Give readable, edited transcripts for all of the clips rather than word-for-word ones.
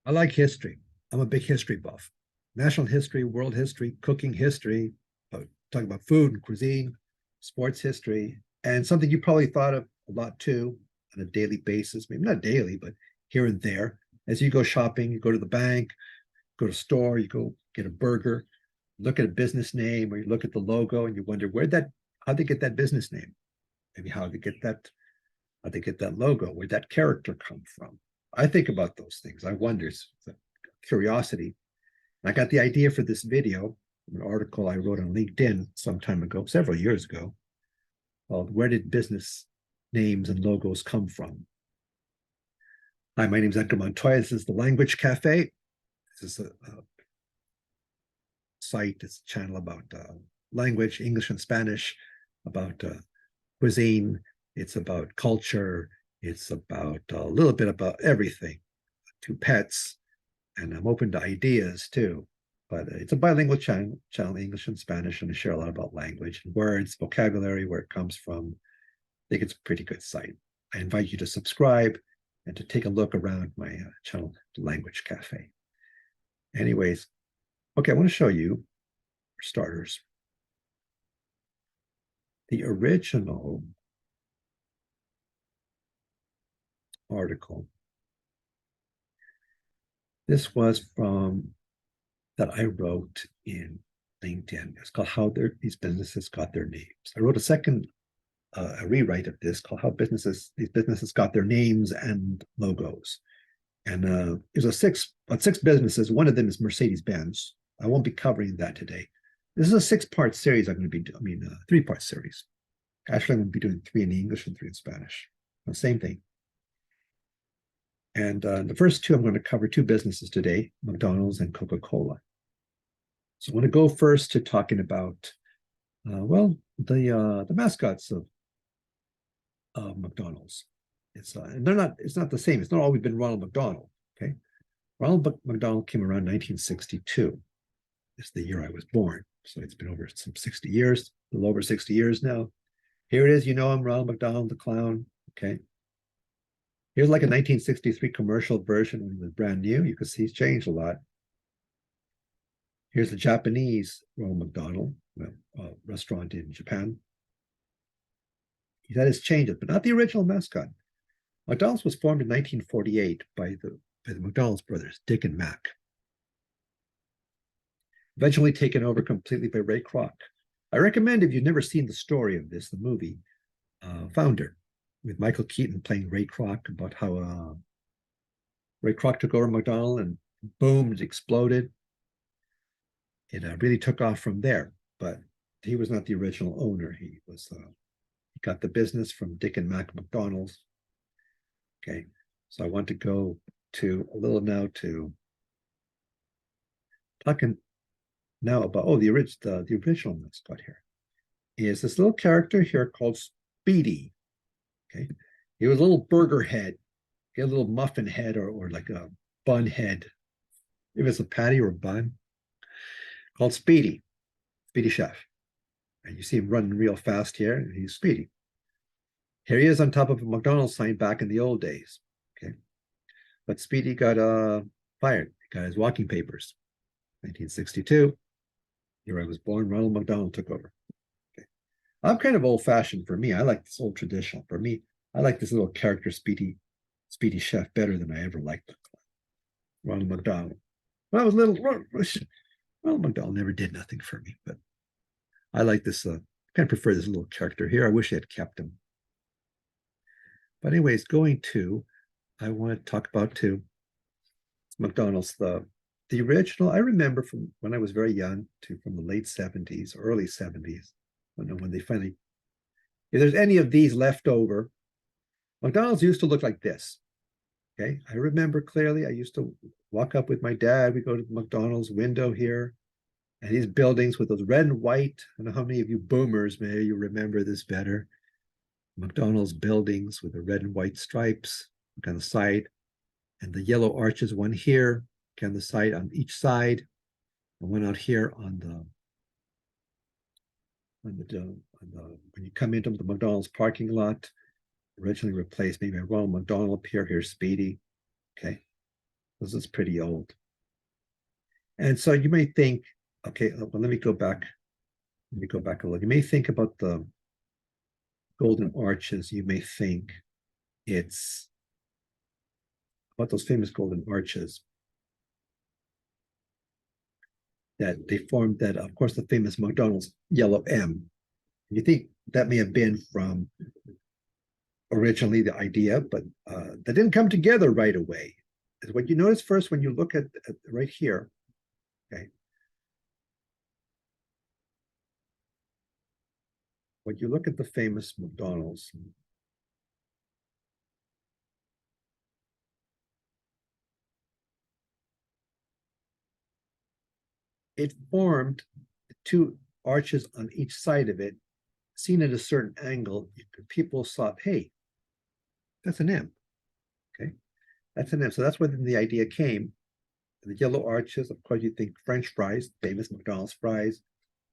I like history. I'm a big history buff. National history, world history, cooking history, talking about food and cuisine, sports history, and something you probably thought of a lot too on a daily basis, maybe not daily, but here and there. As you go shopping, you go to the bank, go to a store, you go get a burger, look at a business name, or you look at the logo and you wonder how'd they get that business name? Maybe how'd they get that logo? Where'd that character come from? I think about those things. I wonder, it's a curiosity. I got the idea for this video, an article I wrote on LinkedIn some time ago, several years ago, called Where Did Business Names and Logos Come From? Hi, my name is Edgar Montoya. This is the Language Cafe. This is a site, it's a channel about language, English and Spanish, about cuisine, it's about culture, it's about a little bit about everything, to pets, and I'm open to ideas too. But it's a bilingual channel, English and Spanish, and I share a lot about language and words, vocabulary, where it comes from. I think it's a pretty good site. I invite you to subscribe and to take a look around my channel, The Language Cafe. Anyways, okay, I want to show you, for starters, the original article. This was from that I wrote in LinkedIn. It's called How These Businesses Got Their Names. I wrote a second a rewrite of this called How These Businesses Got Their Names and Logos. And there's six businesses. One of them is Mercedes-Benz. I won't be covering that today. This is a six-part series. I'm going to be, three-part series. Actually, I'm going to be doing 3 in English and 3 in Spanish. The same thing. And the first 2, I'm going to cover 2 businesses today, McDonald's and Coca-Cola. So I want to go first to talking about, the mascots of McDonald's. It's not the same. It's not always been Ronald McDonald. Okay, Ronald McDonald came around 1962. It's the year I was born, so it's been over some 60 years, a little over 60 years now. Here it is. You know him, Ronald McDonald, the clown. Okay. Here's like a 1963 commercial version when it was brand new. You can see he's changed a lot. Here's the Japanese Ronald McDonald restaurant in Japan. He's had his changes, but not the original mascot. McDonald's was formed in 1948 by the McDonald's brothers, Dick and Mac. Eventually taken over completely by Ray Kroc. I recommend, if you've never seen the story of this, the movie Founder, with Michael Keaton playing Ray Kroc, about how Ray Kroc took over McDonald's and boom, it exploded. It really took off from there, but he was not the original owner. He got the business from Dick and Mac McDonald's. Okay, so I want to go to a little now to talking now about the original mascot here is this little character here called Speedy. Okay, he was a little burger head, he had a little muffin head or like a bun head. If it's a patty or a bun, called Speedy Chef. And you see him running real fast here, and he's Speedy. Here he is on top of a McDonald's sign back in the old days. Okay, but Speedy got fired. He got his walking papers. 1962. Here I was born. Ronald McDonald took over. Okay, I'm kind of old-fashioned. For me, I like this old traditional. For me, I like this little character, Speedy Chef, better than I ever liked Ronald McDonald. When I was little, Ronald McDonald never did nothing for me, but I like this. Kind of prefer this little character here. I wish I had kept him. But anyways, I want to talk about McDonald's, the original. I remember from when I was very young from the late 70s, early 70s, when they finally, if there's any of these left over, McDonald's used to look like this. Okay, I remember clearly. I used to walk up with my dad. We go to the McDonald's window here, and these buildings with those red and white. I don't know how many of you boomers, maybe you remember this better. McDonald's buildings with the red and white stripes on the side, and the yellow arches, one here on the side, on each side, and one out here on when you come into the McDonald's parking lot. Originally replaced maybe by Ronald McDonald up here. Here's Speedy. Okay. This is pretty old. And so you may think, okay, well, let me go back. Let me go back a little. You may think about the golden arches. You may think it's about those famous golden arches that they formed that, of course, the famous McDonald's yellow M. You think that may have been from originally the idea, but that didn't come together right away. What you notice first when you look at right here, okay, when you look at the famous McDonald's, it formed two arches on each side of it, seen at a certain angle. People thought, hey, that's an M. Okay, that's an M. So that's where the idea came. The yellow arches, of course, you think French fries, famous McDonald's fries,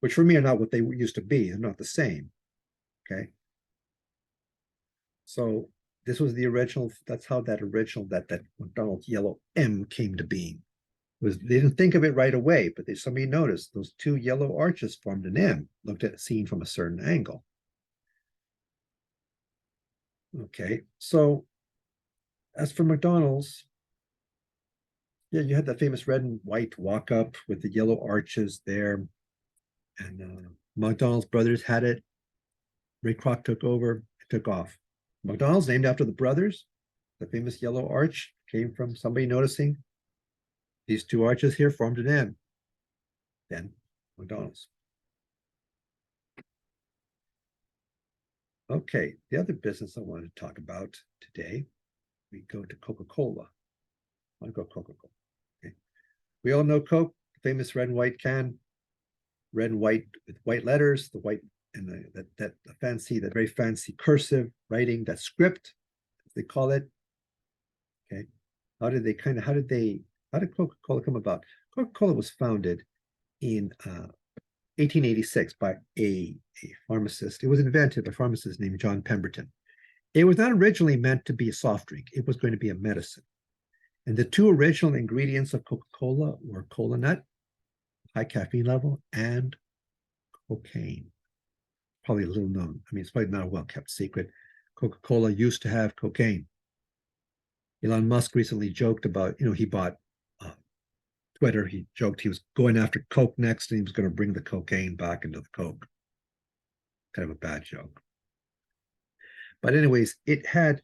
which for me are not what they used to be. They're not the same. Okay. So this was the original. That's how that original that McDonald's yellow M came to being. Was they didn't think of it right away, but somebody noticed those two yellow arches formed an M. Looked at it seen from a certain angle. Okay, so as for McDonald's, yeah, you had that famous red and white walk up with the yellow arches there, and McDonald's brothers had it. Ray Kroc took over, it took off. McDonald's, named after the brothers, the famous yellow arch came from somebody noticing these two arches here formed an M. Then McDonald's. Okay, the other business I wanted to talk about today, we go to Coca-Cola. I go Coca-Cola. Okay. We all know Coke, famous red and white can, red and white with white letters, the white and that very fancy cursive writing, that script, as they call it. Okay. How did Coca-Cola come about? Coca-Cola was founded in 1886 by a pharmacist. It was invented by a pharmacist named John Pemberton. It was not originally meant to be a soft drink. It was going to be a medicine. And the two original ingredients of Coca-Cola were cola nut, high caffeine level, and cocaine. Probably a little known. I mean, it's probably not a well-kept secret. Coca-Cola used to have cocaine. Elon Musk recently joked about, he bought Twitter. He joked he was going after Coke next, and he was going to bring the cocaine back into the Coke. Kind of a bad joke. But anyways, it had,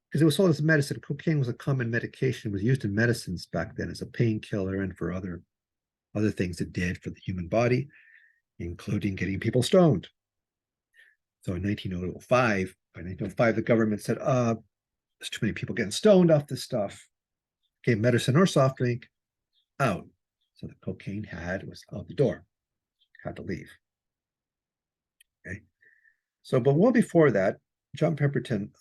because it was sold as medicine, cocaine was a common medication. It was used in medicines back then as a painkiller and for other things it did for the human body, including getting people stoned. So in 1905, by 1905, the government said, there's too many people getting stoned off this stuff. Okay, medicine or soft drink, out. So the cocaine was out the door, had to leave. Okay. So, but well before that, John Pemberton,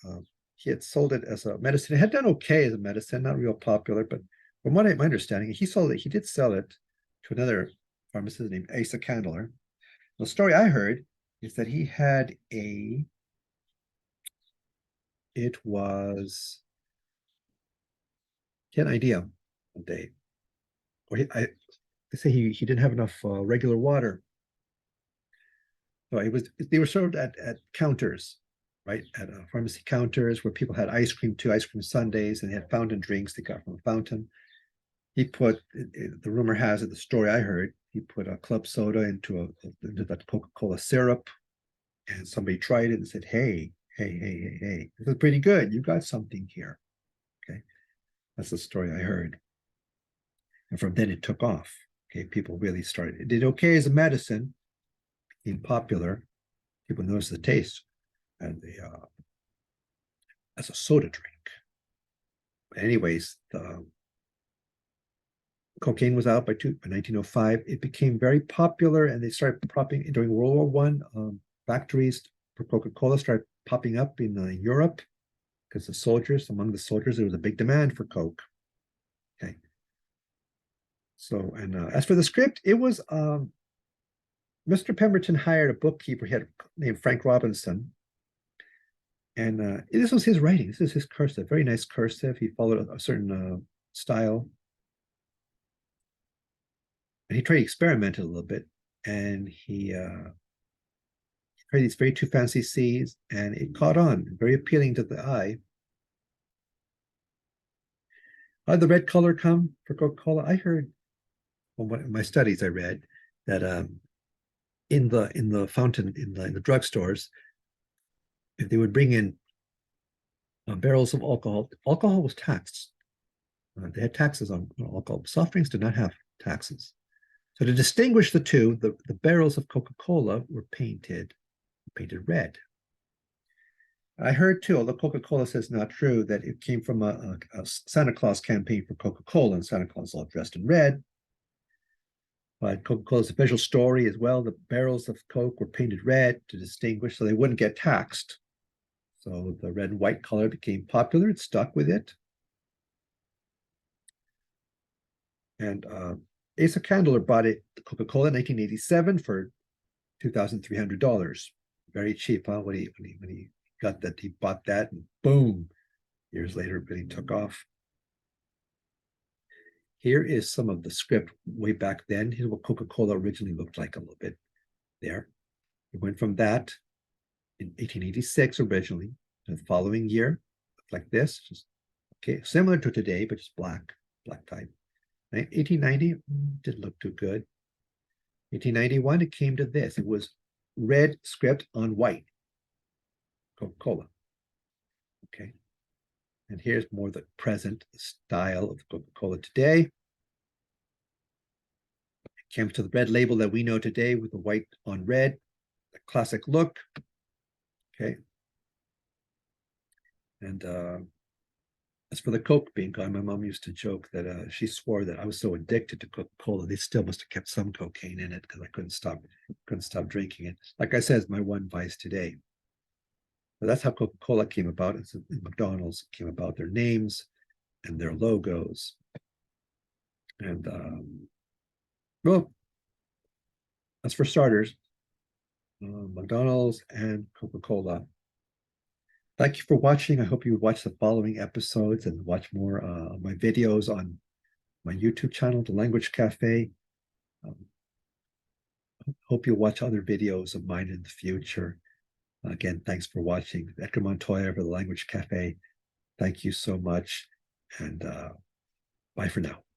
he had sold it as a medicine. It had done okay as a medicine, not real popular, but from my understanding, he did sell it to another pharmacist named Asa Candler. The story I heard is that he had he had an idea one day, or they say he didn't have enough regular water. So they were served at counters, right? At pharmacy counters where people had ice cream sundaes, and they had fountain drinks they got from a fountain. He put, the rumor has it, the story I heard, he put a club soda into that Coca-Cola syrup, and somebody tried it and said, hey, this is pretty good. You got something here. Okay. That's the story I heard. And from then it took off. Okay. People really started. It did okay as a medicine, became popular. People noticed the taste, and as a soda drink. But anyways, the cocaine was out by 1905. It became very popular, and they started popping during World War One. Factories for Coca-Cola started popping up in Europe because among the soldiers, there was a big demand for Coke. Okay. So, and as for the script, it was Mr. Pemberton hired a bookkeeper he had named Frank Robinson. And this was his writing. This is his cursive, very nice cursive. He followed a certain style. And he tried to experiment a little bit, and he tried these very two fancy C's, and it caught on, very appealing to the eye. How did the red color come for Coca-Cola? I heard, well, in my studies, I read that in the fountain in the drugstores, if they would bring in barrels of alcohol, alcohol was taxed. They had taxes on alcohol. Soft drinks did not have taxes. So to distinguish the two, the barrels of Coca-Cola were painted red. I heard too, although Coca-Cola says not true, that it came from a Santa Claus campaign for Coca-Cola, and Santa Claus all dressed in red. But Coca-Cola's official story as well, the barrels of Coke were painted red to distinguish so they wouldn't get taxed. So the red and white color became popular. It stuck with it. And Asa Candler bought it, Coca-Cola in 1987 for $2,300. Very cheap, huh? When he got that, he bought that, and boom, years later, it really took off. Here is some of the script way back then. Here's what Coca-Cola originally looked like a little bit there. It went from that in 1886 originally to the following year, like this, just okay, similar to today, but just black type. 1890 didn't look too good. 1891, it came to this. It was red script on white. Coca-Cola. Okay. And here's more the present style of Coca-Cola today. It came to the red label that we know today with the white on red, the classic look. Okay. And as for the Coke being gone, my mom used to joke that she swore that I was so addicted to Coca-Cola, they still must have kept some cocaine in it because I couldn't stop drinking it. Like I said, it's my one vice today. But that's how Coca-Cola came about. It's McDonald's came about, their names and their logos. And well, as for starters, McDonald's and Coca-Cola. Thank you for watching. I hope you watch the following episodes and watch more of my videos on my YouTube channel, The Language Cafe. Hope you'll watch other videos of mine in the future. Again, thanks for watching. Edgar Montoya for The Language Cafe. Thank you so much, and bye for now.